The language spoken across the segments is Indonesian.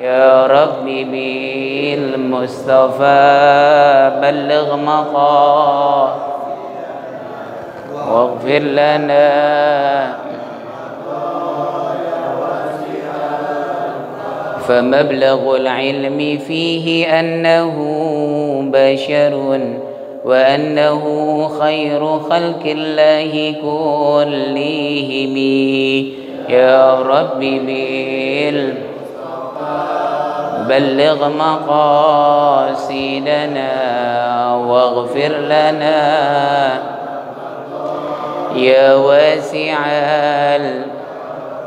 يا رب بالمصطفى بلغ مقام واغفر لنا فمبلغ العلم فيه أنه بشر وأنه خير خلق الله كلهم يا رب بلغ مقاصدنا واغفر لنا يا واسع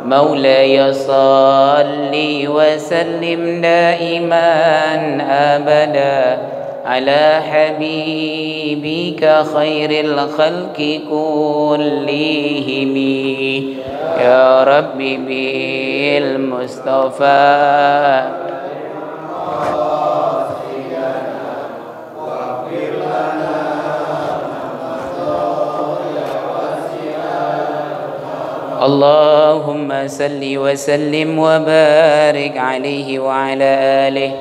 مولاي صل وسلم دائما أبدا على حبيبك خير الخلق كلهم يا رب بالمصطفى اللهم صل وسلم وبارك عليه وعلى آله.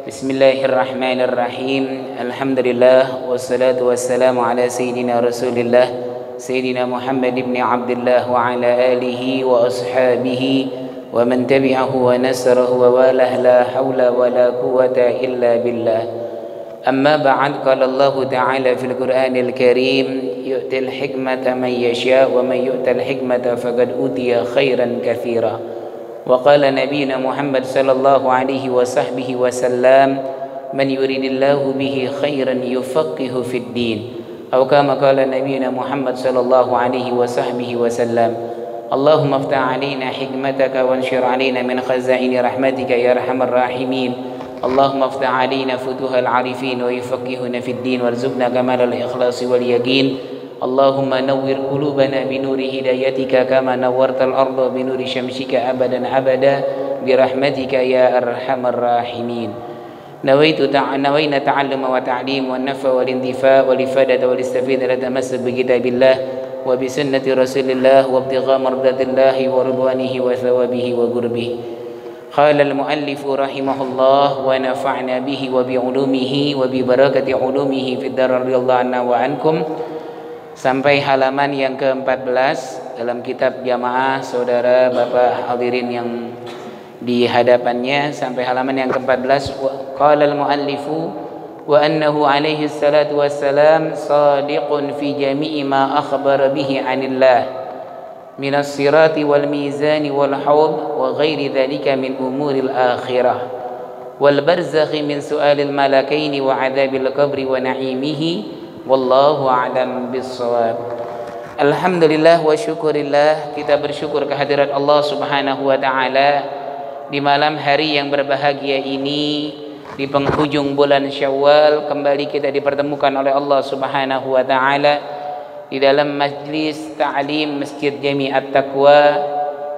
Bismillahirrahmanirrahim. Alhamdulillah wassalatu wassalamu ala sayyidina Rasulillah Sayyidina Muhammad ibn Abdullah wa ala alihi wa ashabihi wa man tabi'ahu wa nasarahu wa walah la hawla wa la quwwata illa billah. Amma ba'd, qala Allah ta'ala fil Qur'anil Karim yu'til hikmata man yasha wa man yu'tal hikmata faqad utiya khairan katsira. Wa qala nabiyuna Muhammad sallallahu alaihi wa sahbihi wa sallam man yuridillahu bihi khairan yufaqihu fid din. Aw kama qala nabiyuna Muhammad sallallahu alaihi wa sahbihi wa sallam Allahumma aftah alaina hikmataka wanshur alaina min khazaini rahmatika ya arhamar rahimin. اللهم افتح علينا فتوح العارفين ويفقهنا في الدين وارزقنا كمال الإخلاص واليقين. اللهم نور قلوبنا بنور هدايتك كما نورت الأرض بنور شمسك أبدا أبدا برحمتك يا أرحم الراحمين. نوينا تعلم وتعليم والنفع والاندفاع والإفادة والاستفادة لتمسك بكتاب الله وبسنة رسول الله وابتغاء مرضات الله ورضوانه وثوابه وقربه. قال المؤلف رحمه الله ونفعنا به وبعلومه وببركة علومه في الدار radhiyallahu anna wa ankum. Sampai halaman yang ke-14 dalam kitab jamaah saudara bapak hadirin yang di hadapannya, sampai halaman yang ke-14. Qala al-muallifu wa annahu alaihi salatu wassalam sadiqun fi jami'i ma akhbara bihi anillah من الصراط والميزان والحوض وغير ذلك من أمور الآخرة والبرزخ من سؤال الملكين وعذاب القبر ونعيمه والله أعلم بالصواب. Alhamdulillah wa syukurillah, kita bersyukur kehadirat Allah subhanahu wa ta'ala di malam hari yang berbahagia ini, di penghujung bulan Syawal. Kembali kita dipertemukan oleh Allah subhanahu wa ta'ala di dalam majlis ta'lim Masjid Jami'at Taqwa,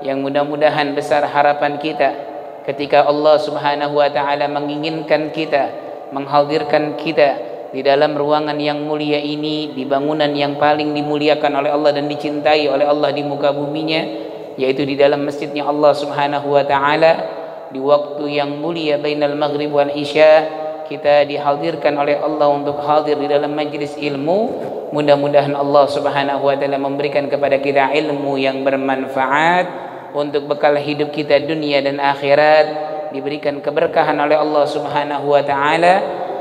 yang mudah-mudahan besar harapan kita ketika Allah subhanahu wa ta'ala menginginkan kita, menghadirkan kita di dalam ruangan yang mulia ini, di bangunan yang paling dimuliakan oleh Allah dan dicintai oleh Allah di muka buminya, yaitu di dalam masjidnya Allah subhanahu wa ta'ala, di waktu yang mulia bainal maghrib wal isya. Kita dihadirkan oleh Allah untuk hadir di dalam majlis ilmu. Mudah-mudahan Allah subhanahu wa ta'ala memberikan kepada kita ilmu yang bermanfaat untuk bekal hidup kita dunia dan akhirat, diberikan keberkahan oleh Allah subhanahu wa ta'ala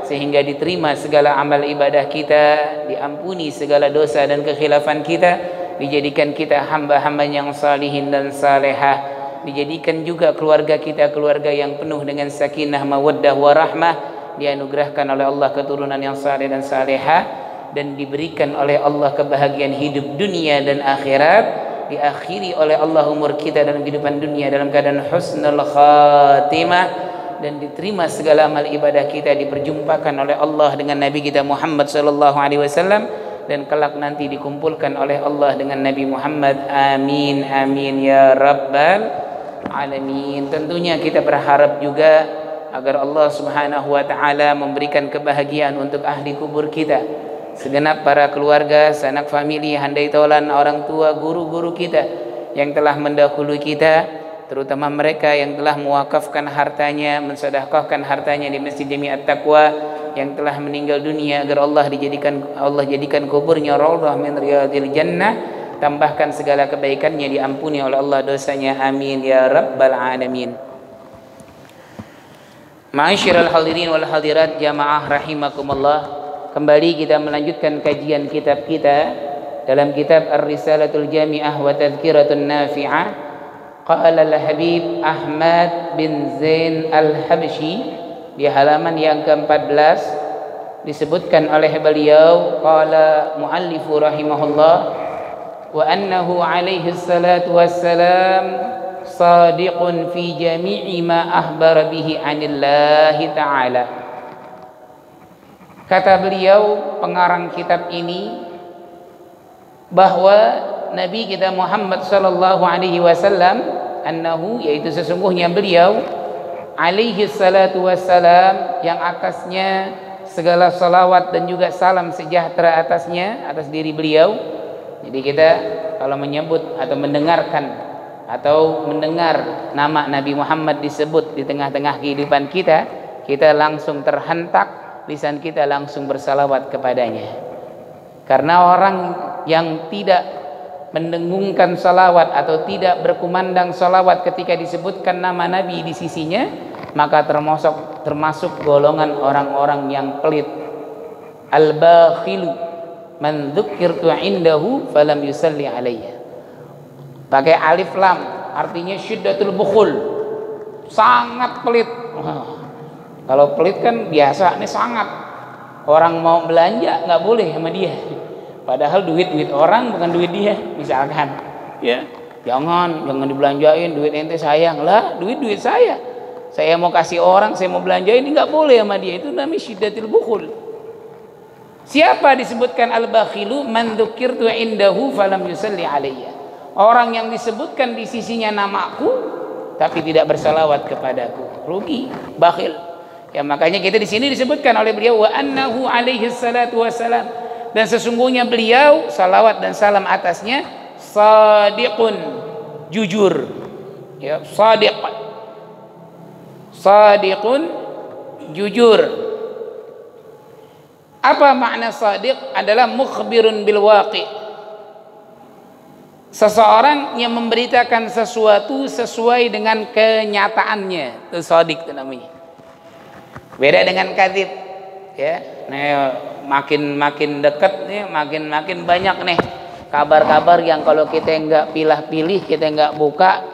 sehingga diterima segala amal ibadah kita, diampuni segala dosa dan kekhilafan kita, dijadikan kita hamba-hamba yang salihin dan salehah, dijadikan juga keluarga kita keluarga yang penuh dengan sakinah, mawaddah, warahmah, dianugerahkan oleh Allah keturunan yang saleh dan salehah, dan diberikan oleh Allah kebahagiaan hidup dunia dan akhirat, diakhiri oleh Allah umur kita dalam kehidupan dunia dalam keadaan husnul khatimah, dan diterima segala amal ibadah kita, diperjumpakan oleh Allah dengan Nabi kita Muhammad sallallahu alaihi wasallam, dan kelak nanti dikumpulkan oleh Allah dengan Nabi Muhammad. Amin amin ya rabbal alamin. Tentunya kita berharap juga agar Allah Subhanahu wa taala memberikan kebahagiaan untuk ahli kubur kita, segenap para keluarga, sanak famili, handai taulan, orang tua, guru-guru kita yang telah mendahului kita, terutama mereka yang telah mewakafkan hartanya, mensedekahkan hartanya di Masjid Jami'at Taqwa, yang telah meninggal dunia, agar Allah jadikan kuburnya raudhah min riyadil jannah, tambahkan segala kebaikannya, diampuni oleh Allah dosanya. Amin ya rabbal alamin. Ma'asyiral hadirin wal hadirat jamaah rahimakumullah, kembali kita melanjutkan kajian kitab kita dalam kitab Ar-Risalatul Jami'ah wa Tadhkiratun Nafi'ah. Qala al-Habib Ahmad bin Zain al-Habsyi di halaman yang ke-14 disebutkan oleh beliau, qala muallifu rahimahullah, wa annahu alaihi salatu wassalam sadiqun fi jami'i ma akhbara bihi anillahi ta'ala. Kata beliau, pengarang kitab ini, bahwa Nabi kita Muhammad sallallahu alaihi wasallam, annahu, yaitu sesungguhnya beliau, alaihi salatu wassalam, yang atasnya segala salawat dan juga salam sejahtera atasnya, atas diri beliau. Jadi kita kalau menyebut atau mendengarkan atau mendengar nama Nabi Muhammad disebut di tengah-tengah kehidupan kita, kita langsung terhentak, lisan kita langsung bersalawat kepadanya. Karena orang yang tidak mendengungkan salawat atau tidak berkumandang salawat ketika disebutkan nama Nabi di sisinya, maka termasuk golongan orang-orang yang pelit. Al-bakhilu man dzukirtu indahu falam yusalli alayya. Pakai alif lam, artinya syiddatul bukhul, sangat pelit. Kalau pelit kan biasa, ini sangat. Orang mau belanja nggak boleh sama dia, padahal duit orang bukan duit dia, misalkan, ya jangan dibelanjain, duit ente sayang lah, duit saya mau kasih orang, saya mau belanjain, ini nggak boleh sama dia. Itu namanya syiddatul bukhul. Siapa disebutkan al-bakhilu? Man dzukirtu indahu falam yusalli alayya. Orang yang disebutkan di sisinya namaku tapi tidak bersalawat kepadaku, rugi, bakhil. Ya makanya kita di sini disebutkan oleh beliau, wa annahu alaihi salatu wassalam, dan sesungguhnya beliau, salawat dan salam atasnya, sadiqun, jujur. Ya, sadiqun, jujur. Apa makna sadiq? Adalah mukhbirun bil waqi'. Seseorang yang memberitakan sesuatu sesuai dengan kenyataannya, itu sadiq itu namanya. Beda dengan kadzib, ya. Nah, makin dekat nih, makin banyak nih kabar-kabar yang kalau kita nggak pilih-pilih, kita nggak buka,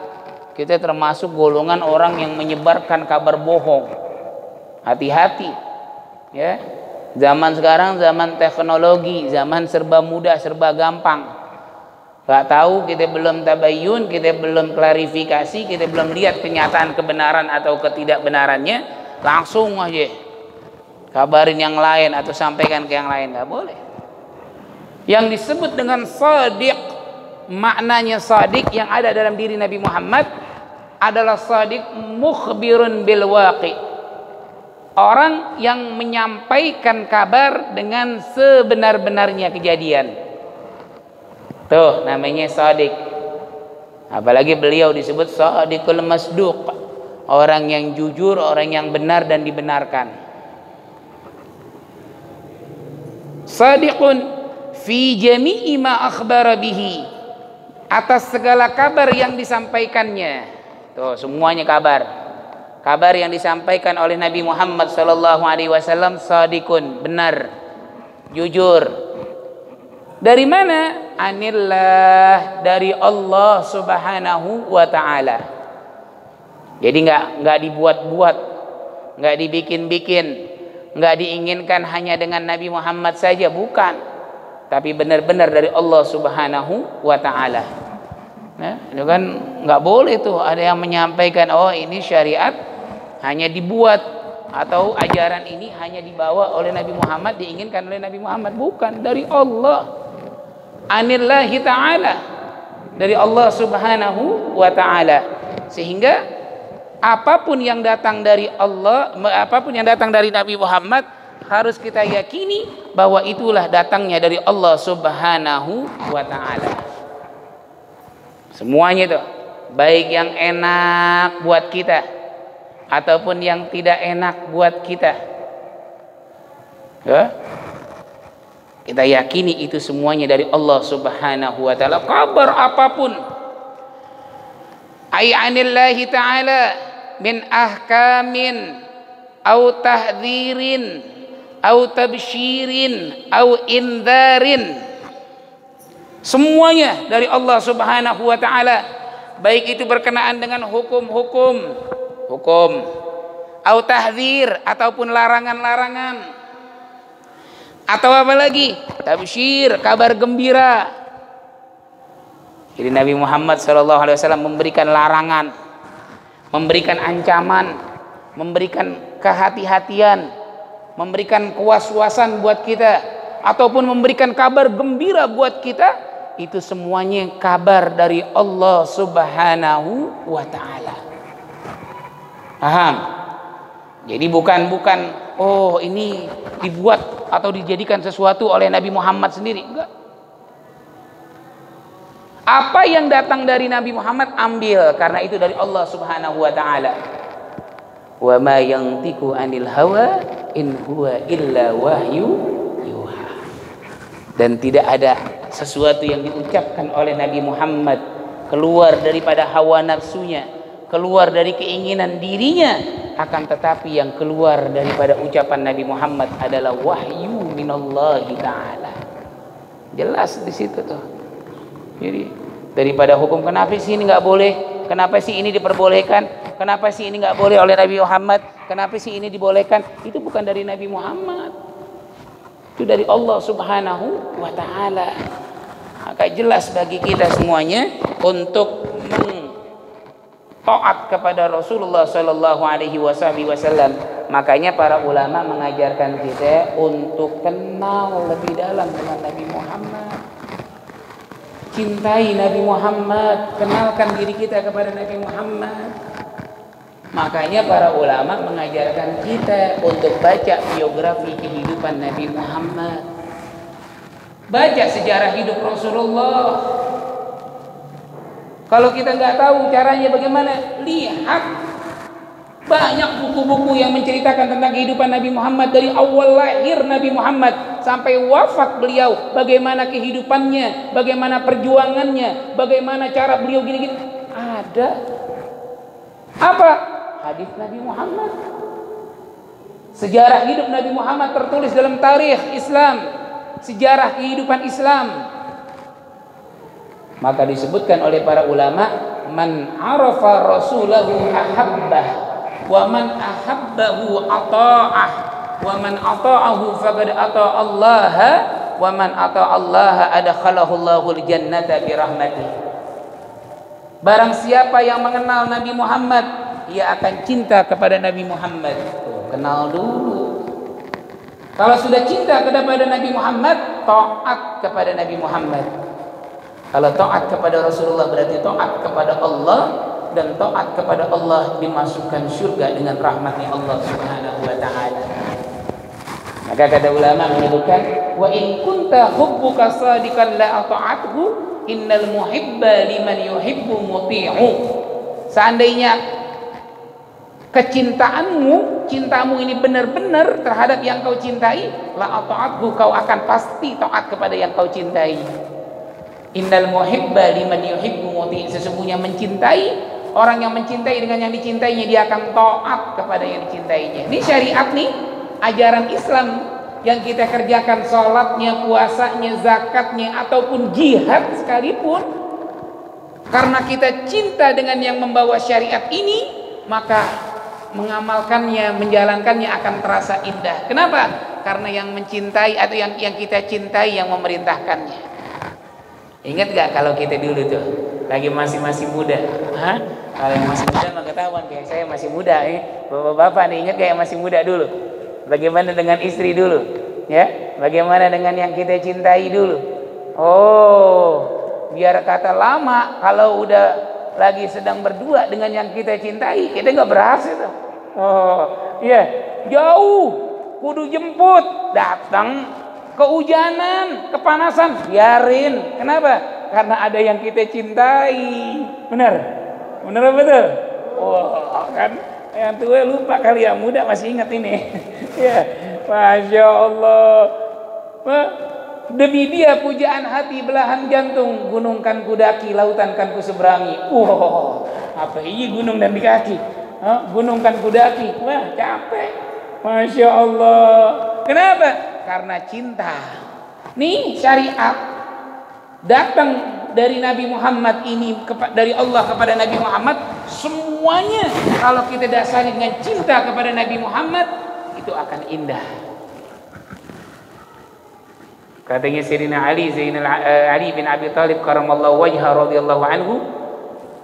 kita termasuk golongan orang yang menyebarkan kabar bohong. Hati-hati, ya. Zaman sekarang zaman teknologi, zaman serba mudah, serba gampang. Gak tahu, kita belum tabayyun, kita belum klarifikasi, kita belum lihat kenyataan kebenaran atau ketidakbenarannya, langsung aja kabarin yang lain atau sampaikan ke yang lain, nggak boleh. Yang disebut dengan shadiq, maknanya shadiq yang ada dalam diri Nabi Muhammad adalah shadiq mukhbirun bil waqi', orang yang menyampaikan kabar dengan sebenar-benarnya kejadian. Tuh namanya shadiq. Apalagi beliau disebut shadiqul masduq, orang yang jujur, orang yang benar dan dibenarkan. Shadiqun fi jami'i ma akhbara bihi, atas segala kabar yang disampaikannya. Tuh semuanya kabar. Kabar yang disampaikan oleh Nabi Muhammad sallallahu alaihi wasallam shadiqun, benar, jujur. Dari mana? Anillah, dari Allah Subhanahu wa ta'ala. Jadi nggak dibuat-buat, nggak dibikin-bikin, nggak diinginkan hanya dengan Nabi Muhammad saja, bukan, tapi benar-benar dari Allah Subhanahu wa Ta'ala. Nah, itu kan nggak boleh tuh ada yang menyampaikan, oh ini syariat hanya dibuat atau ajaran ini hanya dibawa oleh Nabi Muhammad, diinginkan oleh Nabi Muhammad. Bukan, dari Allah, anillahi ta'ala, dari Allah Subhanahu wa Ta'ala. Sehingga apapun yang datang dari Allah, apapun yang datang dari Nabi Muhammad, harus kita yakini bahwa itulah datangnya dari Allah Subhanahu wa Ta'ala. Semuanya itu, baik yang enak buat kita ataupun yang tidak enak buat kita, ya, kita yakini itu semuanya dari Allah Subhanahu wa Ta'ala. Kabar apapun ay anillahi ta'ala min ahkamin au tahdhirin au tabshirin au indharin, semuanya dari Allah Subhanahu wa Ta'ala, baik itu berkenaan dengan hukum au tahdhir ataupun larangan-larangan, atau apa lagi, tabsyir, kabar gembira. Jadi Nabi Muhammad SAW memberikan larangan, memberikan ancaman, memberikan kehati-hatian, memberikan kewas-wasan buat kita, ataupun memberikan kabar gembira buat kita. Itu semuanya kabar dari Allah Subhanahu wa Ta'ala. Paham? Jadi bukan oh ini dibuat atau dijadikan sesuatu oleh Nabi Muhammad sendiri. Enggak. Apa yang datang dari Nabi Muhammad ambil, karena itu dari Allah Subhanahu wa Ta'ala. Wa ma yantiqu anil hawa in huwa illa wahyu yuha. Dan tidak ada sesuatu yang diucapkan oleh Nabi Muhammad keluar daripada hawa nafsunya, keluar dari keinginan dirinya, akan tetapi yang keluar daripada ucapan Nabi Muhammad adalah wahyu minallahi ta'ala. Jelas di situ tuh. Jadi daripada hukum, kenapa sih ini nggak boleh, kenapa sih ini diperbolehkan, kenapa sih ini nggak boleh oleh Nabi Muhammad, kenapa sih ini dibolehkan, itu bukan dari Nabi Muhammad, itu dari Allah Subhanahu wa Ta'ala. Maka jelas bagi kita semuanya untuk taat kepada Rasulullah Sallallahu Alaihi Wasallam. Makanya para ulama mengajarkan kita untuk kenal lebih dalam dengan Nabi Muhammad. Cintai Nabi Muhammad, kenalkan diri kita kepada Nabi Muhammad. Makanya para ulama mengajarkan kita untuk baca biografi kehidupan Nabi Muhammad, baca sejarah hidup Rasulullah. Kalau kita nggak tahu caranya bagaimana, lihat banyak buku-buku yang menceritakan tentang kehidupan Nabi Muhammad dari awal lahir Nabi Muhammad sampai wafat beliau, bagaimana kehidupannya, bagaimana perjuangannya, bagaimana cara beliau gini-gini. Ada apa? Hadis Nabi Muhammad. Sejarah hidup Nabi Muhammad tertulis dalam tarikh Islam, sejarah kehidupan Islam. Maka disebutkan oleh para ulama, man arafa rasulahu ahabbah wa man ahabbahu ata'ah wa man ata'ahu faqad ata'a Allah wa man ata'a Allah adkhalahu Allahul jannata bi rahmatih. Barang siapa yang mengenal Nabi Muhammad, ia akan cinta kepada Nabi Muhammad. Tuh, kenal dulu. Kalau sudah cinta kepada Nabi Muhammad, taat kepada Nabi Muhammad. Kalau taat kepada Rasulullah berarti taat kepada Allah, dan taat kepada Allah dimasukkan surga dengan rahmatnya Allah Subhanahu wa Ta'ala. Maka kata ulama menyebutkan, wa in kunta hubbuka sadiqan la ata'athu innal muhibba liman yuhibbu muti'u. Seandainya kecintaanmu, cintamu ini benar-benar terhadap yang kau cintai, la ata'athu, kau akan pasti taat kepada yang kau cintai. Innal muhibba liman yuhibbu muti'. Sesungguhnya mencintai, orang yang mencintai dengan yang dicintainya, dia akan taat kepada yang dicintainya. Ini syariat nih, ajaran Islam yang kita kerjakan, sholatnya, puasanya, zakatnya, ataupun jihad sekalipun, karena kita cinta dengan yang membawa syariat ini, maka mengamalkannya, menjalankannya akan terasa indah. Kenapa? Karena yang mencintai atau yang kita cintai yang memerintahkannya. Ingat gak kalau kita dulu tuh lagi masih muda? Hah? Kalau yang masih muda mah ketahuan, kayak saya masih muda Bapak-bapak nih, ingat gak yang masih muda dulu? Bagaimana dengan istri dulu? Ya, bagaimana dengan yang kita cintai dulu? Oh, biar kata lama kalau udah lagi sedang berdua dengan yang kita cintai, kita nggak berhasil. Oh, iya, jauh, kudu jemput, datang, kehujanan, kepanasan, biarin. Kenapa? Karena ada yang kita cintai. Benar betul. Oh, kan yang tua lupa kali, yang muda masih ingat ini. Ya, masya Allah. Demi dia pujaan hati, belahan jantung, gunung kan kudaki, lautan kan kuseberangi. Apa ini gunung dan di kaki? Gunung kan kudaki. Wah, capek. Masya Allah. Kenapa? Karena cinta. Nih syariat datang dari Nabi Muhammad ini, dari Allah kepada Nabi Muhammad. Semuanya kalau kita dasari dengan cinta kepada Nabi Muhammad, itu akan indah. Katanya Sayyidina Ali bin Abi Thalib karamallahu wajha radhiyallahu anhu,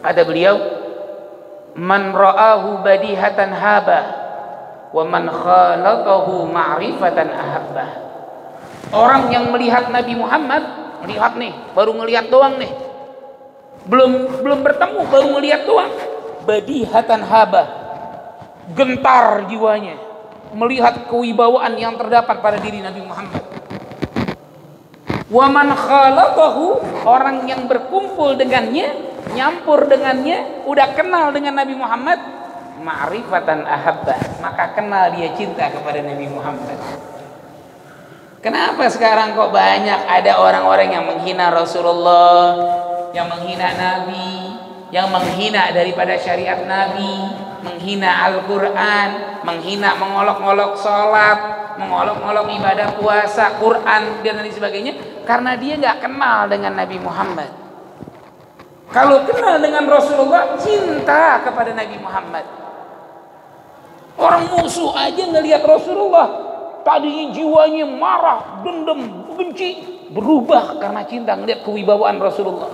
kata beliau, man ra'ahu badihatan haba wa man khalatahu ma'rifatan ahabba. Orang yang melihat Nabi Muhammad, melihat nih, baru ngelihat doang nih, belum bertemu, baru ngelihat doang, badihatan haba, gentar jiwanya melihat kewibawaan yang terdapat pada diri Nabi Muhammad. Wa man khalaqahu, orang yang berkumpul dengannya, nyampur dengannya, udah kenal dengan Nabi Muhammad, ma'rifatan ahabba, maka kenal dia cinta kepada Nabi Muhammad. Kenapa sekarang kok banyak ada orang-orang yang menghina Rasulullah, yang menghina Nabi, yang menghina daripada syariat Nabi, menghina Al-Quran, menghina, mengolok-olok sholat, mengolok-olok ibadah puasa, Quran dan lain sebagainya, karena dia nggak kenal dengan Nabi Muhammad. Kalau kenal dengan Rasulullah, cinta kepada Nabi Muhammad. Orang musuh aja ngelihat Rasulullah, tadinya jiwanya marah, dendam, benci, berubah karena cinta ngelihat kewibawaan Rasulullah.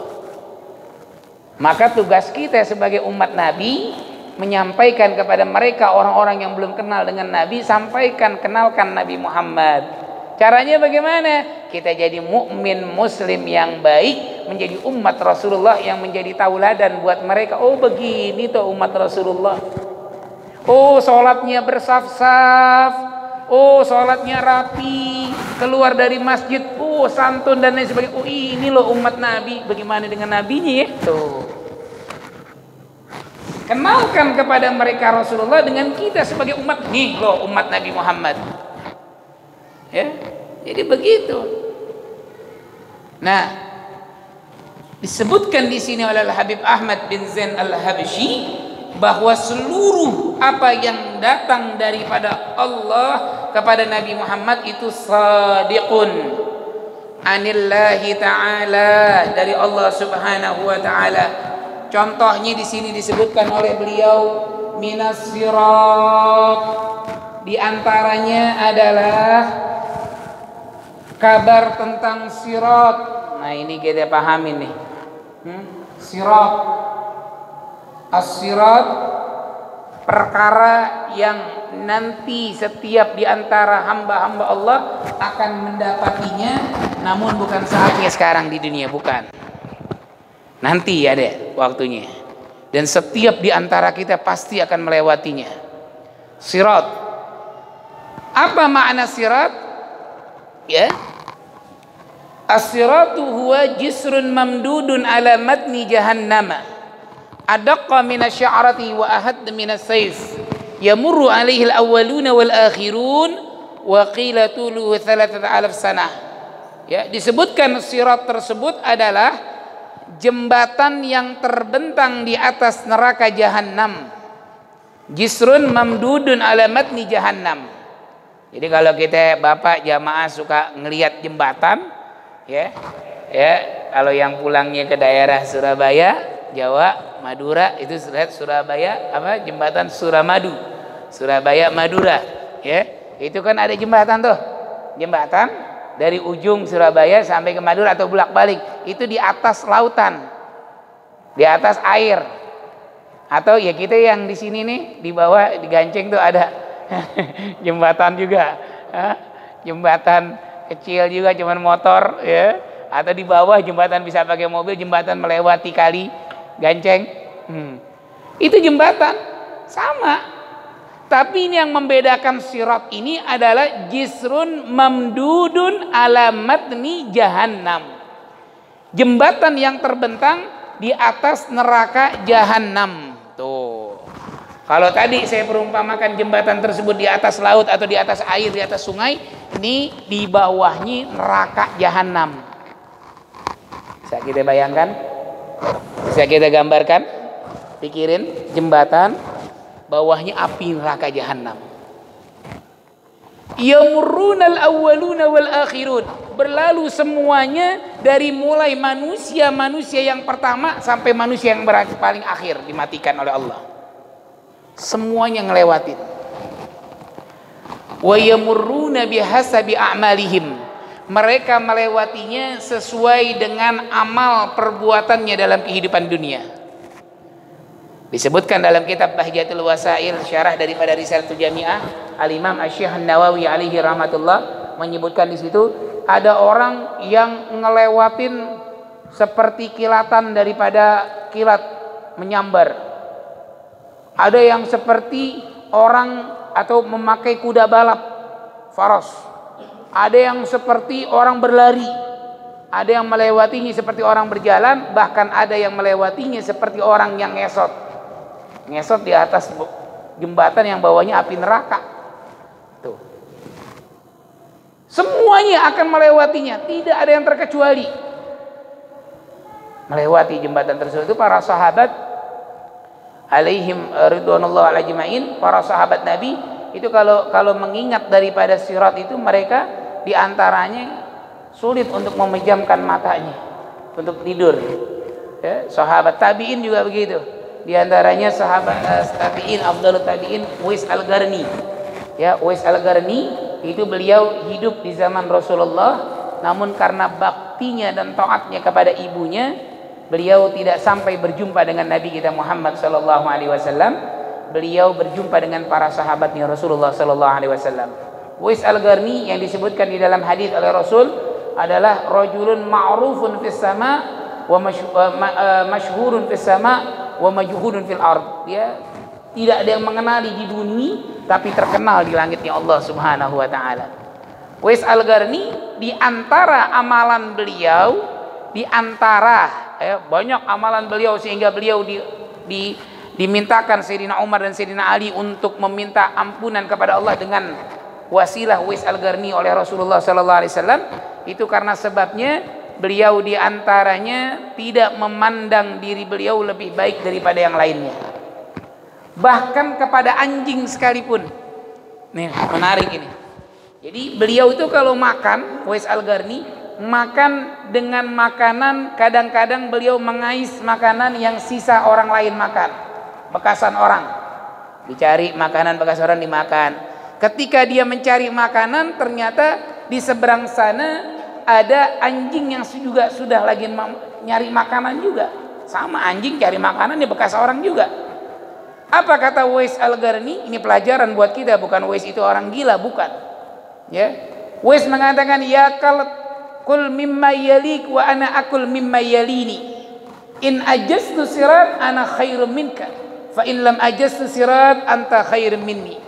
Maka tugas kita sebagai umat Nabi menyampaikan kepada mereka, orang-orang yang belum kenal dengan Nabi, sampaikan, kenalkan Nabi Muhammad. Caranya bagaimana? Kita jadi mukmin muslim yang baik, menjadi umat Rasulullah yang menjadi tauladan buat mereka. Oh, begini tuh umat Rasulullah. Oh, sholatnya bersaf-saf. Oh, sholatnya rapi. Keluar dari masjid, oh santun dan lain sebagainya. Oh, ini loh umat Nabi. Bagaimana dengan nabinya ya? Tuh. Kenalkan kepada mereka Rasulullah dengan kita sebagai umat. Nih loh umat Nabi Muhammad. Ya, jadi begitu. Nah, disebutkan di sini oleh Habib Ahmad bin Zain Al-Habsyi bahwa seluruh apa yang datang daripada Allah kepada Nabi Muhammad itu sadiqun anillahi ta'ala, dari Allah Subhanahu wa ta'ala. Contohnya di sini disebutkan oleh beliau minas sirat, di antaranya adalah kabar tentang sirat. Nah, ini kita pahamin nih. Sirat, as-sirat, perkara yang nanti setiap di antara hamba-hamba Allah akan mendapatinya, namun bukan saatnya sekarang di dunia, bukan. Nanti ada waktunya. Dan setiap di antara kita pasti akan melewatinya. Sirat. Apa makna sirat? Ya. As-siratu huwa jisrun mamdudun ala matni jahannama. Adaqqa minasy'arati wa ahad minas sayf. Yamurru alaihi al-awwaluna wal akhirun wa qila tuluhu 3000 sanah. Ya, disebutkan sirat tersebut adalah jembatan yang terbentang di atas neraka jahanam. Jisrun mamdudun ala matni jahannam. Jadi kalau kita Bapak jamaah suka ngelihat jembatan, ya kalau yang pulangnya ke daerah Surabaya, Jawa, Madura, itu lihat Surabaya apa jembatan Suramadu. Surabaya Madura, ya. Itu kan ada jembatan tuh. Jembatan dari ujung Surabaya sampai ke Madura atau bolak-balik. Itu di atas lautan. Di atas air. Atau ya kita yang di sini nih di bawah di Ganceng tuh ada jembatan juga. Jembatan kecil juga cuman motor, ya. Atau di bawah jembatan bisa pakai mobil, jembatan melewati kali Ganceng. Itu jembatan sama. Tapi ini yang membedakan sirat ini adalah jisrun mamdudun ala matni jahannam. Jembatan yang terbentang di atas neraka jahannam. Tuh. Kalau tadi saya perumpamakan jembatan tersebut di atas laut atau di atas air, di atas sungai, ini di bawahnya neraka jahannam. Bisa kita bayangkan? Bisa kita gambarkan? Pikirin jembatan bawahnya api neraka jahannam. Yamurrunal awwaluna wal akhirun. Berlalu semuanya dari mulai manusia yang pertama sampai manusia yang paling akhir dimatikan oleh Allah. Semuanya ngelewatin. Wa yamurruna bihasabi a'malihim. Mereka melewatinya sesuai dengan amal perbuatannya dalam kehidupan dunia. Disebutkan dalam kitab Bahjatul Wasail, syarah daripada Risalatul Jami'ah, Al-Imam Asy-Syaikh An-Nawawi alaihi rahmatullah menyebutkan di situ ada orang yang ngelewatin seperti kilatan daripada kilat menyambar. Ada yang seperti orang atau memakai kuda balap, faras. Ada yang seperti orang berlari. Ada yang melewatinya seperti orang berjalan, bahkan ada yang melewatinya seperti orang yang ngesot di atas jembatan yang bawahnya api neraka. Tuh. Semuanya akan melewatinya, tidak ada yang terkecuali. Melewati jembatan tersebut itu para sahabat alaihim ridwanullah ajmain, para sahabat Nabi itu kalau mengingat daripada sirat itu mereka diantaranya sulit untuk memejamkan matanya untuk tidur. Ya, sahabat tabi'in juga begitu. Di antaranya sahabat tabi'in, afdhalut tabi'in Uwais Al-Qarni. Ya, Uwais Al-Qarni itu beliau hidup di zaman Rasulullah, namun karena baktinya dan taatnya kepada ibunya, beliau tidak sampai berjumpa dengan Nabi kita Muhammad sallallahu alaihi wasallam. Beliau berjumpa dengan para sahabatnya Rasulullah sallallahu alaihi wasallam. Uwais Al-Qarni yang disebutkan di dalam hadis oleh Rasul adalah rajulun ma'rufun fis sama wa masyhurun fis sama wa majhulun fil ard. Dia tidak ada yang mengenali di bumi tapi terkenal di langitnya Allah Subhanahu wa taala. Uwais Al-Qarni di antara amalan beliau, di antara banyak amalan beliau sehingga beliau dimintakan Sayyidina Umar dan Sayyidina Ali untuk meminta ampunan kepada Allah dengan wasilah Uwais Al-Qarni oleh Rasulullah sallallahu alaihi wasallam. Itu karena sebabnya beliau diantaranya tidak memandang diri beliau lebih baik daripada yang lainnya, bahkan kepada anjing sekalipun. Nih menarik ini. Jadi beliau itu kalau makan, Uwais Al-Qarni makan dengan makanan, kadang-kadang beliau mengais makanan yang sisa orang lain makan, bekasan orang. Dicari makanan bekas orang dimakan. Ketika dia mencari makanan, ternyata di seberang sana ada anjing yang juga sudah lagi nyari makanan juga. Sama anjing cari makanan di bekas orang juga. Apa kata Uwais Al-Qarni? Ini pelajaran buat kita, bukan Uwais itu orang gila, bukan. Ya. Uwais mengatakan ya kul mimma yalik wa ana akul mimma yalini. In ajastu sirat ana khairum minka, fa in lam ajastu sirat anta khairum minni.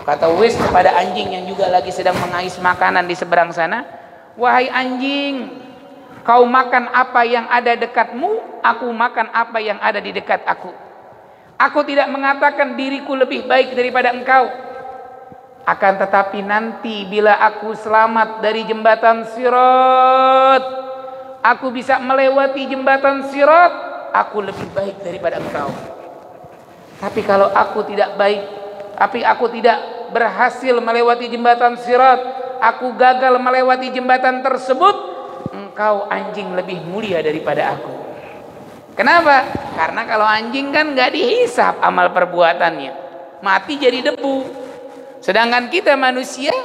Kata Uwais kepada anjing yang juga lagi sedang mengais makanan di seberang sana, wahai anjing, kau makan apa yang ada dekatmu, aku makan apa yang ada di dekat aku. Aku tidak mengatakan diriku lebih baik daripada engkau. Akan tetapi nanti bila aku selamat dari jembatan Sirat, aku bisa melewati jembatan Sirat, aku lebih baik daripada engkau. Tapi kalau aku tidak baik, tapi aku tidak berhasil melewati jembatan Sirat, aku gagal melewati jembatan tersebut, engkau anjing lebih mulia daripada aku. Kenapa? Karena kalau anjing kan nggak dihisap amal perbuatannya, mati jadi debu. Sedangkan kita manusia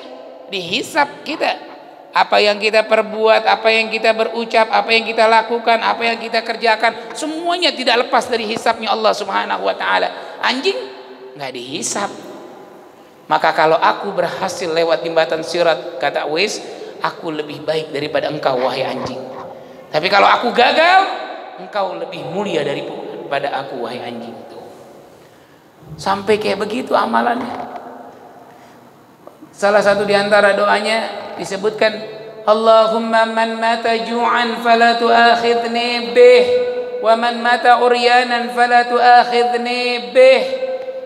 dihisap kita. Apa yang kita perbuat, apa yang kita berucap, apa yang kita lakukan, apa yang kita kerjakan, semuanya tidak lepas dari hisapnya Allah Subhanahu wa taala. Anjing nggak dihisap. Maka kalau aku berhasil lewat jembatan Sirat, kata Uwais, aku lebih baik daripada engkau wahai anjing. Tapi kalau aku gagal, engkau lebih mulia daripada aku wahai anjing. Tuh. Sampai kayak begitu amalannya. Salah satu di antara doanya disebutkan, Allahumma man mata ju'an fala tu'akhidni bih wa man mata uryanan fala tu'akhidni bih.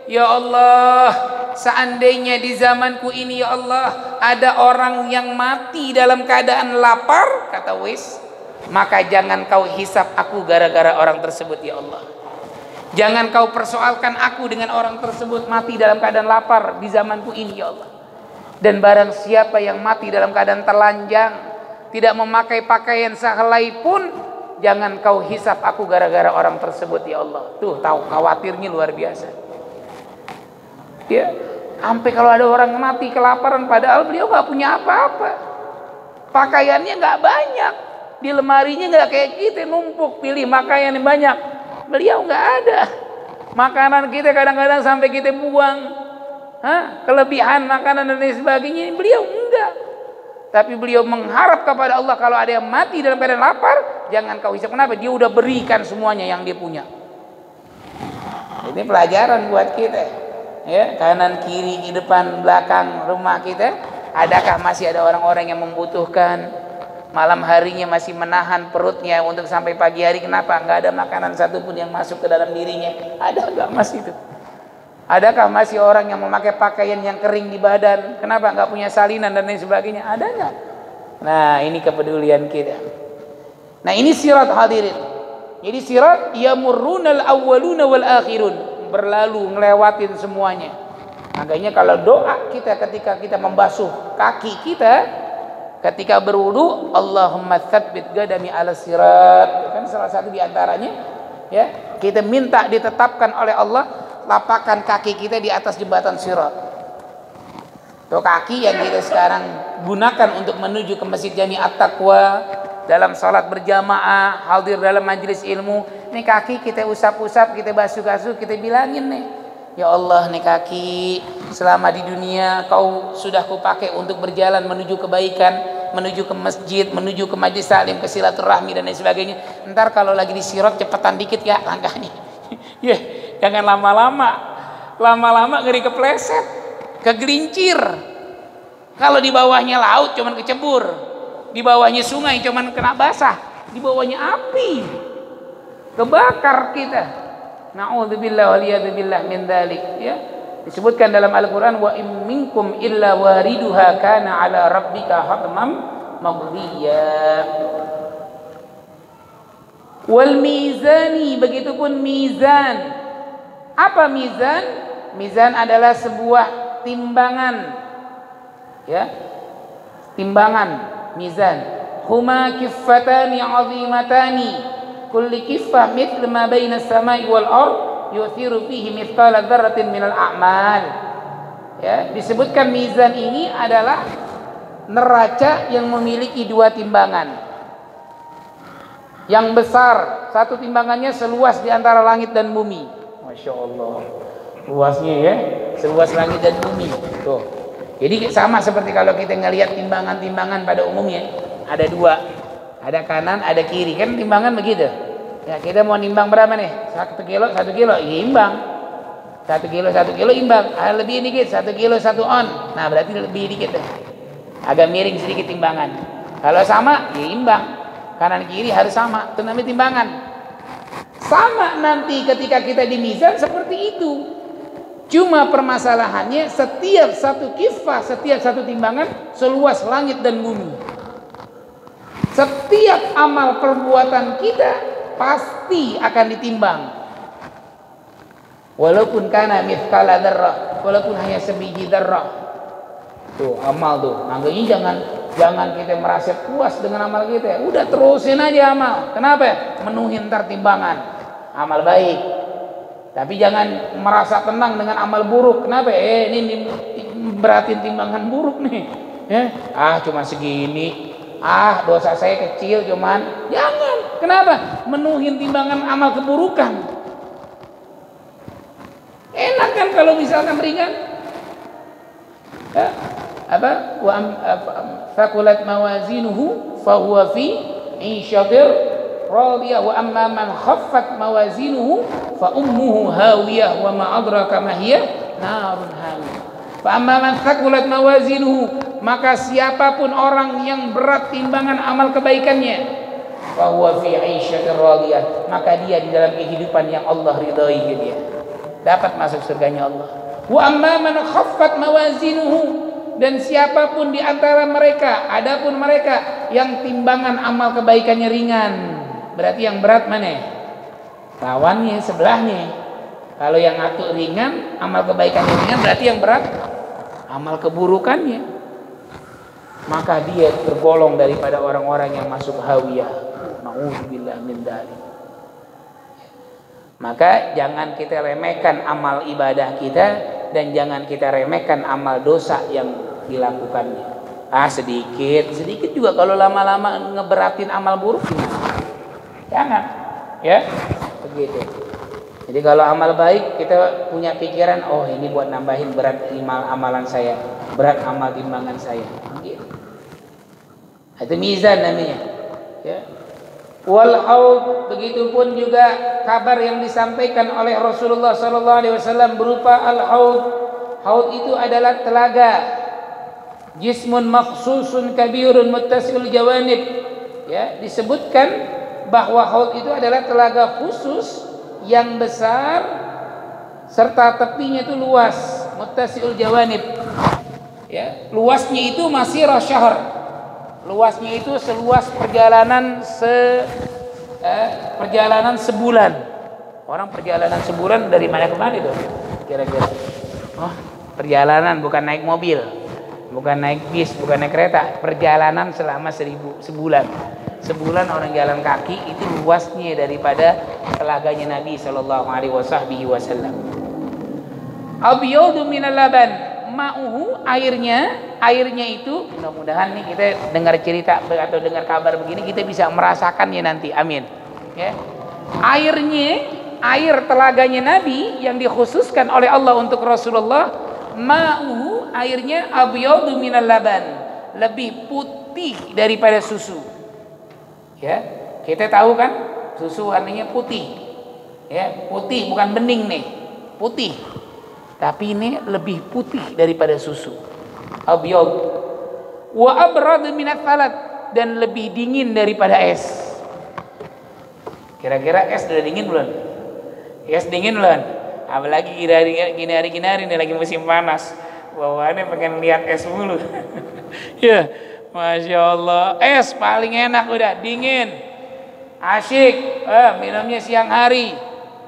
Ya Allah, seandainya di zamanku ini ya Allah ada orang yang mati dalam keadaan lapar, kata Uwais, maka jangan kau hisap aku gara-gara orang tersebut ya Allah. Jangan kau persoalkan aku dengan orang tersebut mati dalam keadaan lapar di zamanku ini ya Allah. Dan barang siapa yang mati dalam keadaan telanjang, tidak memakai pakaian sehelai pun, jangan kau hisap aku gara-gara orang tersebut ya Allah. Tuh, tahu khawatirnya luar biasa. Ya, sampai kalau ada orang mati kelaparan padahal beliau nggak punya apa-apa, pakaiannya nggak banyak, di lemarinya nggak kayak kita numpuk pilih pakaian yang banyak. Beliau nggak ada. Makanan kita kadang-kadang sampai kita buang. Kelebihan makanan dan lain sebagainya, beliau enggak. Tapi beliau mengharap kepada Allah, kalau ada yang mati dalam keadaan lapar, jangan kau hisap. Kenapa? Dia udah berikan semuanya yang dia punya. Ini pelajaran buat kita. Ya, kanan kiri, di depan belakang rumah kita, adakah masih ada orang-orang yang membutuhkan? Malam harinya masih menahan perutnya untuk sampai pagi hari. Kenapa? Enggak ada makanan satupun yang masuk ke dalam dirinya. Ada enggak masih itu? Adakah masih orang yang memakai pakaian yang kering di badan? Kenapa? Nggak punya salinan dan lain sebagainya? Ada nggak? Nah, ini kepedulian kita. Nah, ini sirat hadirin. Jadi sirat yamurrunal awwaluna wal akhirun, berlalu ngelewatin semuanya. Makanya kalau doa kita ketika kita membasuh kaki kita ketika berwudu, Allahumma tsabbit qadami ala sirat, kan salah satu di antaranya ya, kita minta ditetapkan oleh Allah lapakan kaki kita di atas jembatan Sirat. Tuh, kaki yang kita sekarang gunakan untuk menuju ke Masjid Jami At-Taqwa dalam salat berjamaah, hadir dalam majelis ilmu. Nih kaki kita usap-usap, kita basuh-basuh, kita bilangin nih, ya Allah, nih kaki selama di dunia kau sudah kupakai untuk berjalan menuju kebaikan, menuju ke masjid, menuju ke majlis taklim, ke silaturahmi dan lain sebagainya. Ntar kalau lagi di Sirat cepetan dikit ya langkahnya. Ya, jangan lama-lama. Lama-lama ngeri kepleset, kegelincir. Kalau di bawahnya laut cuman kecebur, di bawahnya sungai cuman kena basah, di bawahnya api, kebakar kita. Na'udzubillah waliyadzubillah min dzalik ya. Disebutkan dalam Al-Qur'an, wa in minkum illa wariduha kana 'ala rabbika hatmam maqdiya. Wal mizani, begitupun mizan. Apa mizan? Mizan adalah sebuah timbangan. Ya. Timbangan, mizan. Huma kiffatani 'azimatani. Kulli kiffah mithlu ma baina as-sama'i wal ard yuthiru fihi mithqala dzarratin minal a'mal. Ya, disebutkan mizan ini adalah neraca yang memiliki dua timbangan. Yang besar, satu timbangannya seluas di antara langit dan bumi. Masya Allah, luasnya ya, seluas langit dan bumi. Tuh. Jadi sama seperti kalau kita ngelihat timbangan-timbangan pada umumnya, ada dua, ada kanan, ada kiri, kan timbangan begitu. Ya, kita mau nimbang berapa nih? 1 kilo, 1 kilo, imbang. 1 kilo imbang. Lebih dikit, 1 kilo 1 on. Nah, berarti lebih dikit deh. Agak miring sedikit timbangan. Kalau sama, ya imbang. Kanan kiri harus sama, itu namanya timbangan. Sama nanti ketika kita di mizan seperti itu. Cuma permasalahannya setiap satu kifah, setiap satu timbangan seluas langit dan bumi. Setiap amal perbuatan kita pasti akan ditimbang. Walaupun kana mithqala dzarrah, walaupun hanya sebiji dzarrah. Tuh amal tuh. Makanya jangan kita merasa puas dengan amal kita. Udah terusin aja amal. Kenapa? Menuhin timbangan. Amal baik. Tapi jangan merasa tenang dengan amal buruk. Kenapa? Ini beratin timbangan buruk nih. Ya, cuma segini. Dosa saya kecil cuman. Jangan. Kenapa? Menuhin timbangan amal keburukan. Enak kan kalau misalkan ringan? Ya, faqulat mawazinuhu fahuwa fi 'ishatir radiyah wa amma man khaffat mawazinuhu fa ummuhu hawiyah wa ma adraka ma hiya narun hamiyah. Fa amma man thaqulat mawazinuhu, maka siapapun orang yang berat timbangan amal kebaikannya, fa huwa fi 'ishatir radiyah, maka dia di dalam kehidupan yang Allah ridhai dia, dapat masuk surganya Allah. Wa amma man khaffat mawazinuhu, dan siapapun di antara mereka, adapun mereka yang timbangan amal kebaikannya ringan. Berarti yang berat mana? Lawannya, sebelahnya. Kalau yang ngatur ringan, amal kebaikannya ringan, berarti yang berat amal keburukannya. Maka dia tergolong daripada orang-orang yang masuk hawiyah. Na'udzubillah min dzalik. Maka jangan kita remehkan amal ibadah kita, dan jangan kita remehkan amal dosa yang dilakukannya. Sedikit juga kalau lama-lama ngeberatin amal buruk gimana? Jangan, ya, begitu. Jadi kalau amal baik kita punya pikiran, ini buat nambahin berat amalan saya, berat amal timbangan saya. Begitu. Itu mizan namanya. Ya. Wal haud, begitupun juga kabar yang disampaikan oleh Rasulullah SAW berupa al haud. Haud itu adalah telaga, jismun makhsusun kabirun muttasil jawanib. Ya, disebutkan bahwa haud itu adalah telaga khusus yang besar serta tepinya itu luas, muttasiul jawanib. Ya, luasnya itu masirah syahr. Luasnya itu seluas perjalanan sebulan. Orang perjalanan sebulan dari mana ke mana itu? Kira-kira. Perjalanan bukan naik mobil, bukan naik bis, bukan naik kereta. Perjalanan selama sebulan. Sebulan orang jalan kaki itu luasnya daripada telaganya Nabi sallallahu alaihi wasallam. Abyadu minal laban, ma'uhu, airnya itu, mudah-mudahan nih kita dengar cerita atau dengar kabar begini kita bisa merasakannya nanti. Amin. Ya. Air telaganya Nabi yang dikhususkan oleh Allah untuk Rasulullah, ma'uhu, airnya abyadu minal laban, lebih putih daripada susu. Ya, kita tahu kan susu warnanya putih. Ya, putih bukan bening nih, putih. Tapi ini lebih putih daripada susu. Abyad. Wa abrad minat falat, dan lebih dingin daripada es. Kira-kira es sudah dingin belum? Es dingin belum? Apalagi gini hari ini lagi musim panas. Bawaannya pengen lihat es mulu. Ya, Masya Allah. Es paling enak, udah dingin, asyik. Minumnya siang hari.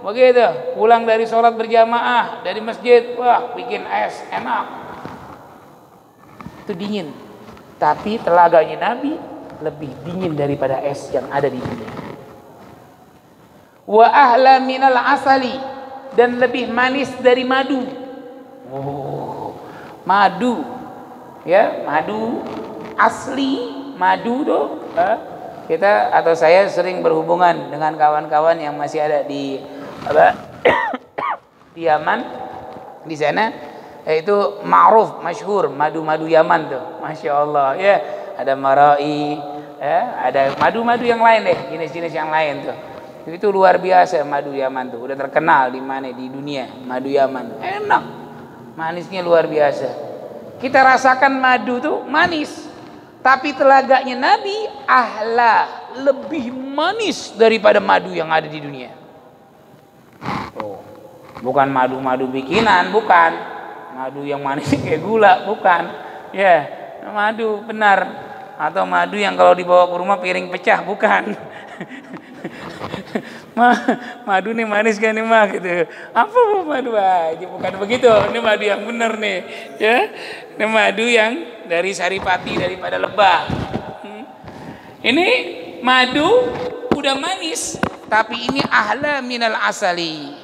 Begitu, pulang dari sholat berjamaah dari masjid, bikin es, enak. Itu dingin. Tapi telaganya Nabi lebih dingin daripada es yang ada di dunia. Wa ahla minal asali, dan lebih manis dari madu. Madu, ya, madu asli, madu tuh. Kita atau saya sering berhubungan dengan kawan-kawan yang masih ada di di Yaman, di sana, yaitu ma'ruf, masyhur madu-madu Yaman tuh, Masya Allah. Ya, ada marai, ada madu-madu yang lain deh, jenis-jenis yang lain tuh. Itu luar biasa madu Yaman tuh, udah terkenal di mana di dunia. Madu Yaman enak, manisnya luar biasa. Kita rasakan madu tuh manis, tapi telaganya Nabi lebih manis daripada madu yang ada di dunia. Bukan madu-madu bikinan, bukan madu yang manis kayak gula, bukan. Ya, madu benar. Atau madu yang kalau dibawa ke rumah piring pecah, bukan. Madu nih manis kan nih mah gitu. Apa madu aja, bukan begitu. Ini madu yang benar nih, ya. Ini madu yang dari saripati, daripada lebah. Ini madu udah manis, tapi ini ahla minal asali,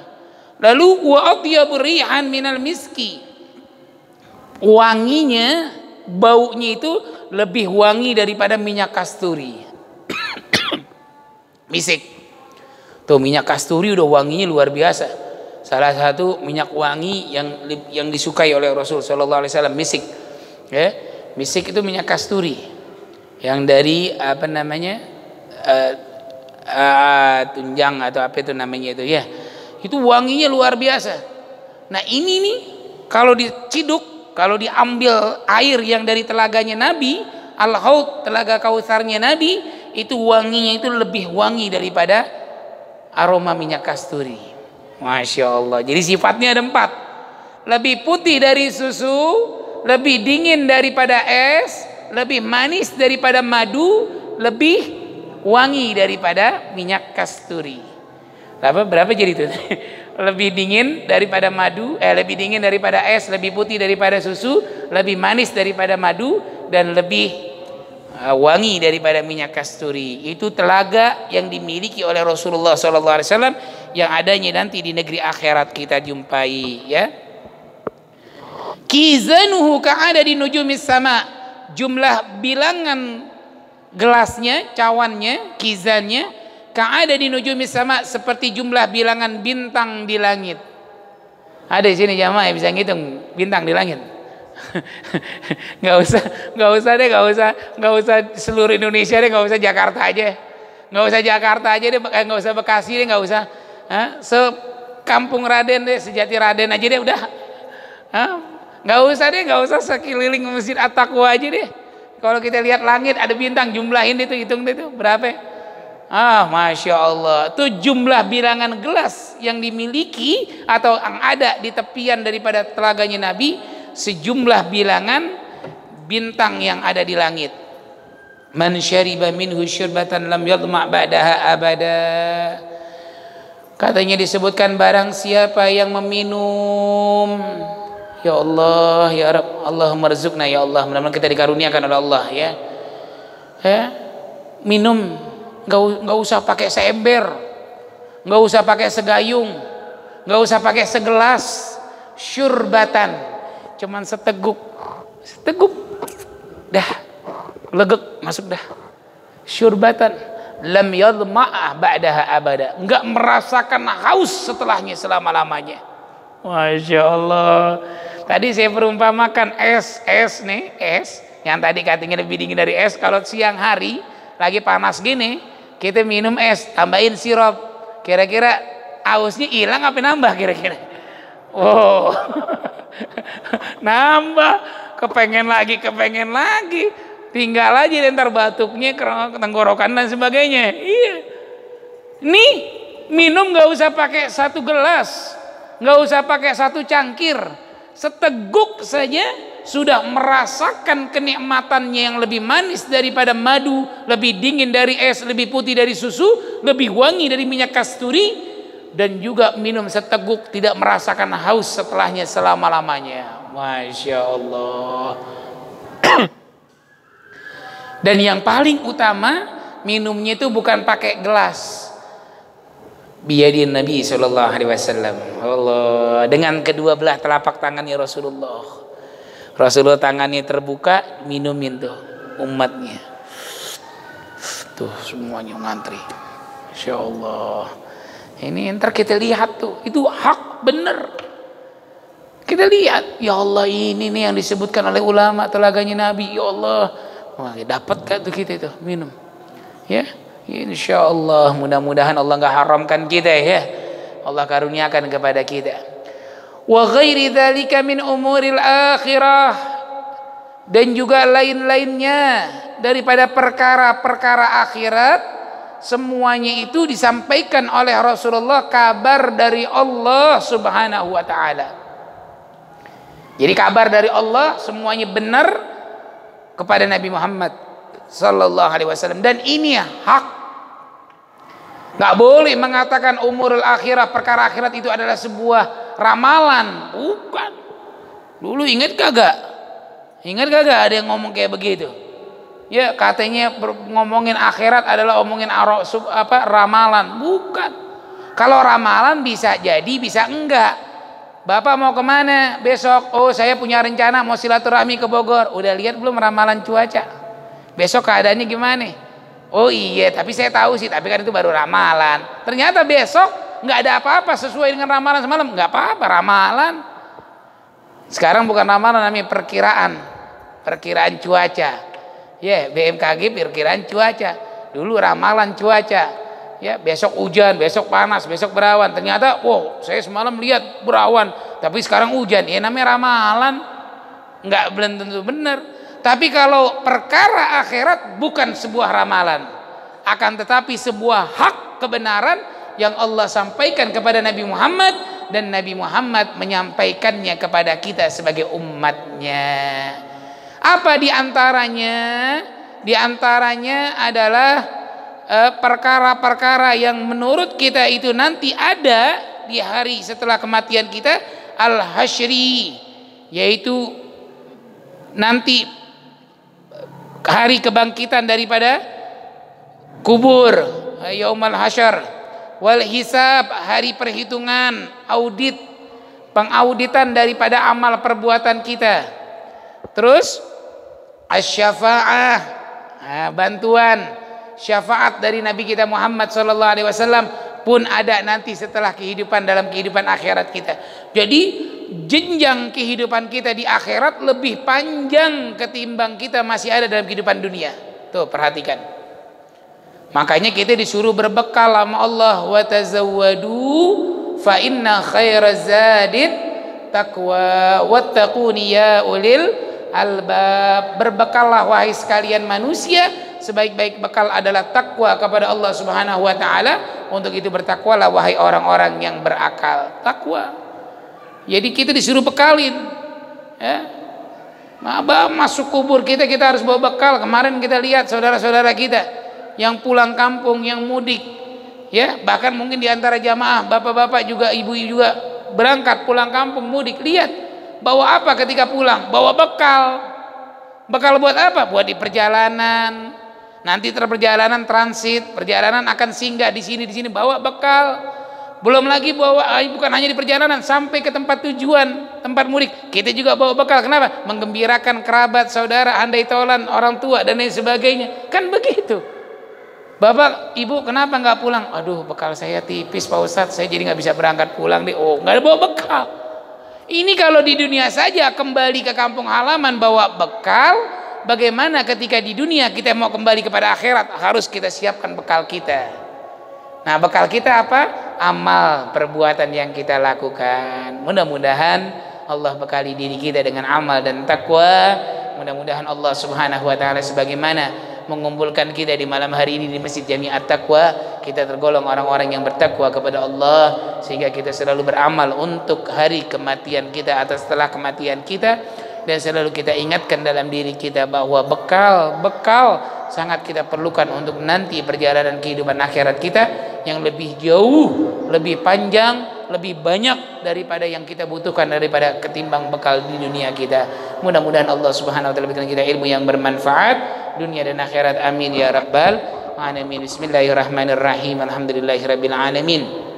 Lalu wa atyabu rihan minal miski. Wanginya, baunya itu lebih wangi daripada minyak kasturi. Misik. Tuh minyak kasturi udah wanginya luar biasa. Salah satu minyak wangi yang disukai oleh Rasul sallallahu alaihi wasallam, misik. Ya. Misik itu minyak kasturi. Yang dari apa namanya? Tunjang atau apa itu namanya itu ya. Itu wanginya luar biasa. Nah, ini nih kalau diciduk, kalau diambil air yang dari telaganya Nabi, Al-Haud, telaga Kautsarnya Nabi, itu wanginya itu lebih wangi daripada aroma minyak kasturi. Masya Allah. Jadi sifatnya ada 4. Lebih putih dari susu, lebih dingin daripada es, lebih manis daripada madu, lebih wangi daripada minyak kasturi. Berapa jadi itu? Lebih dingin daripada madu, lebih dingin daripada es, lebih putih daripada susu, lebih manis daripada madu, dan lebih wangi daripada minyak kasturi. Itu telaga yang dimiliki oleh Rasulullah SAW yang adanya nanti di negeri akhirat kita jumpai, ya. Kizanuhu ka'ada di nujumis sama. Jumlah bilangan gelasnya, cawannya, kizannya, ka'ada di nujumis sama, seperti jumlah bilangan bintang di langit. Ada di sini jamaah yang bisa ngitung bintang di langit? Nggak usah seluruh Indonesia deh, nggak usah Jakarta aja, nggak usah Bekasi deh, nggak usah. Sekampung Raden deh, sejati Raden aja deh udah. Nggak usah sekeliling Masjid At-Taqwa aja deh. Kalau kita lihat langit ada bintang, jumlahin itu, hitung itu berapa? Masya Allah. Itu jumlah bilangan gelas yang dimiliki atau yang ada di tepian daripada telaganya Nabi, sejumlah bilangan bintang yang ada di langit. Man syariba minhu syurbatan lam yadma' ba'daha abada. Katanya disebutkan barang siapa yang meminum, ya Allah, ya Rabb, Allahumma rizukna, ya Allah, mudah-mudahan kita dikaruniakan oleh Allah, ya. Minum, nggak usah pakai seember, nggak usah pakai segayung, nggak usah pakai segelas, syurbatan, cuman seteguk, dah, legek masuk dah, syurbatan, lam yadma'ah ba'daha abada, nggak merasakan haus setelahnya selama-lamanya. Masya Allah. Tadi saya perumpamakan es yang tadi katanya lebih dingin dari es. Kalau siang hari lagi panas gini, kita minum es, tambahin sirup, kira-kira hausnya hilang apa nambah kira-kira? Oh, nambah, kepengen lagi, tinggal aja ntar batuknya, tenggorokan dan sebagainya. Iya, nih minum nggak usah pakai satu gelas, nggak usah pakai satu cangkir, seteguk saja sudah merasakan kenikmatannya yang lebih manis daripada madu, lebih dingin dari es, lebih putih dari susu, lebih wangi dari minyak kasturi, dan juga minum seteguk tidak merasakan haus setelahnya selama-lamanya. Masya Allah. Dan yang paling utama, minumnya itu bukan pakai gelas, biyadin Nabi sallallahu alaihi wasallam. Allah, dengan kedua belah telapak tangannya Rasulullah tangannya terbuka, minumin tuh umatnya. Tuh semuanya ngantri. Masya Allah. Ini ntar kita lihat tuh, itu hak bener. Kita lihat, ya Allah, ini nih yang disebutkan oleh ulama telaganya Nabi. Ya Allah, wah, dapat gak tuh kita itu minum? Ya. Insya Allah, mudah-mudahan Allah nggak haramkan kita, ya. Allah karuniakan kepada kita. Wa ghairi dzalika min umuril akhirah, dan juga lain-lainnya daripada perkara-perkara akhirat, semuanya itu disampaikan oleh Rasulullah, kabar dari Allah Subhanahu wa taala. Jadi kabar dari Allah semuanya benar kepada Nabi Muhammad sallallahu alaihi wasallam, dan ini hak. Nggak boleh mengatakan umurul akhirah, perkara akhirat itu adalah sebuah ramalan. Bukan. Dulu ingat kagak ada yang ngomong kayak begitu? Ya, katanya ngomongin akhirat adalah ngomongin ramalan. Bukan. Kalau ramalan bisa jadi, bisa enggak. Bapak mau kemana besok? Oh, saya punya rencana mau silaturahmi ke Bogor. Udah lihat belum ramalan cuaca? Besok keadaannya gimana? Oh iya, tapi saya tahu sih, tapi kan itu baru ramalan. Ternyata besok nggak ada apa-apa sesuai dengan ramalan semalam. Nggak apa-apa, ramalan. Sekarang bukan ramalan, namanya perkiraan cuaca. Ya, BMKG perkiraan cuaca. Dulu ramalan cuaca. Ya, besok hujan, besok panas, besok berawan. Ternyata, wow, saya semalam lihat berawan, tapi sekarang hujan. Ya namanya ramalan, nggak belum tentu benar. Tapi kalau perkara akhirat bukan sebuah ramalan, akan tetapi sebuah hak kebenaran yang Allah sampaikan kepada Nabi Muhammad, dan Nabi Muhammad menyampaikannya kepada kita sebagai umatnya. Apa diantaranya? Diantaranya adalah perkara-perkara yang menurut kita itu nanti ada di hari setelah kematian kita, al-hasyri, yaitu nanti hari kebangkitan daripada kubur, yaumal hasyar, wal hisab, hari perhitungan, audit, pengauditan daripada amal perbuatan kita. Terus asy-syafa'ah, bantuan syafaat dari Nabi kita Muhammad SAW pun ada nanti setelah kehidupan, dalam kehidupan akhirat kita. Jadi jenjang kehidupan kita di akhirat lebih panjang ketimbang kita masih ada dalam kehidupan dunia. Tuh perhatikan. Makanya kita disuruh berbekal sama Allah, wa tazawwadu fa inna khairaz zadid taqwa wattaquni ya ulil albab. Berbekallah wahai sekalian manusia, sebaik-baik bekal adalah takwa kepada Allah Subhanahu wa taala. Untuk itu bertakwalah wahai orang-orang yang berakal. Takwa. Jadi kita disuruh bekalin. Ya. Masuk kubur kita harus bawa bekal. Kemarin kita lihat saudara-saudara kita yang pulang kampung, yang mudik. Ya, bahkan mungkin di antara jamaah bapak-bapak juga, ibu-ibu juga berangkat pulang kampung mudik. Lihat, bawa apa ketika pulang? Bawa bekal. Bekal buat apa? Buat di perjalanan. Nanti perjalanan transit, perjalanan akan singgah di sini bawa bekal. Belum lagi bawa, bukan hanya di perjalanan, sampai ke tempat tujuan, tempat mudik, kita juga bawa bekal. Kenapa? Menggembirakan kerabat, saudara, handai tolan, orang tua dan lain sebagainya. Kan begitu. Bapak, ibu kenapa nggak pulang? Aduh, bekal saya tipis Pak Ustadz, saya jadi nggak bisa berangkat pulang deh. Oh, nggak ada bawa bekal. Ini kalau di dunia saja, kembali ke kampung halaman bawa bekal. Bagaimana ketika di dunia kita mau kembali kepada akhirat, harus kita siapkan bekal kita. Nah, bekal kita apa? Amal perbuatan yang kita lakukan. Mudah-mudahan Allah bekali diri kita dengan amal dan takwa. Mudah-mudahan Allah Subhanahu wa taala sebagaimana mengumpulkan kita di malam hari ini di Masjid Jami'at Taqwa, kita tergolong orang-orang yang bertakwa kepada Allah, sehingga kita selalu beramal untuk hari kematian kita atau setelah kematian kita. Dan selalu kita ingatkan dalam diri kita bahwa bekal sangat kita perlukan untuk nanti perjalanan kehidupan akhirat kita yang lebih jauh, lebih panjang, lebih banyak daripada yang kita butuhkan daripada ketimbang bekal di dunia kita. Mudah-mudahan Allah Subhanahu wa taala berikan kita ilmu yang bermanfaat dunia dan akhirat. Amin ya rabbal alamin. Bismillahirrahmanirrahim. Alhamdulillahirabbil alamin.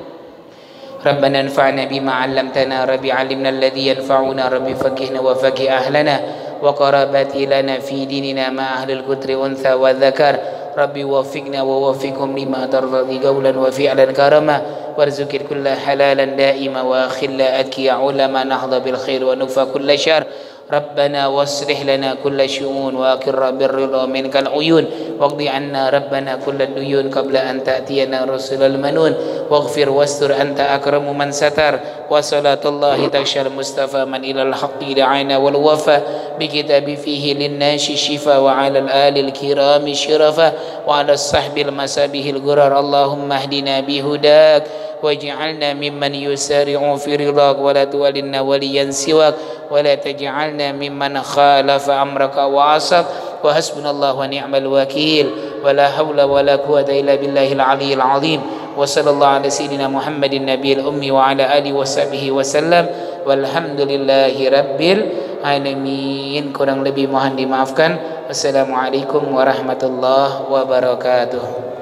ربنا انفعنا بما علمتنا ربي علمنا الذي ينفعنا ربي فقهنا وفقه أهلنا وقراباتي لنا في ديننا مع أهل الكتر أنثى وذكر ربي وفقنا ووفقهم لما ترضي قولا وفعلا كرما وارزق كل حلالا دائما وأخل أتكي علما نهض بالخير ونكفى كل شر ربنا واصلح لنا كل شؤون وأقر بالرضا منك العيون واقض عنا ربنا كل الديون قبل أن تأتينا رسل المنون واغفر واستر أنت أكرم من ستر وصلاة الله تغشى المصطفى من إلى الحق دعانا والوفا بكتاب فيه للناس الشفاء وعلى الآل الكرام الشرفاء وعلى الصحب المسابه الغرر اللهم اهدنا بهداك واجعلنا ممن يسارع في رضاك ولا تولنا وليا سواك ولا تجعلنا ممن خالف أمرك وعصاك وحسبنا الله ونعم الوكيل ولا حول ولا قوة إلا بالله العلي العظيم وصلى الله على سيدنا محمد النبي الأمي وعلى آله وصحبه وسلم والحمد لله رب العالمين. Kurang lebih mohon dimaafkan. Wassalamualaikum warahmatullahi wabarakatuh.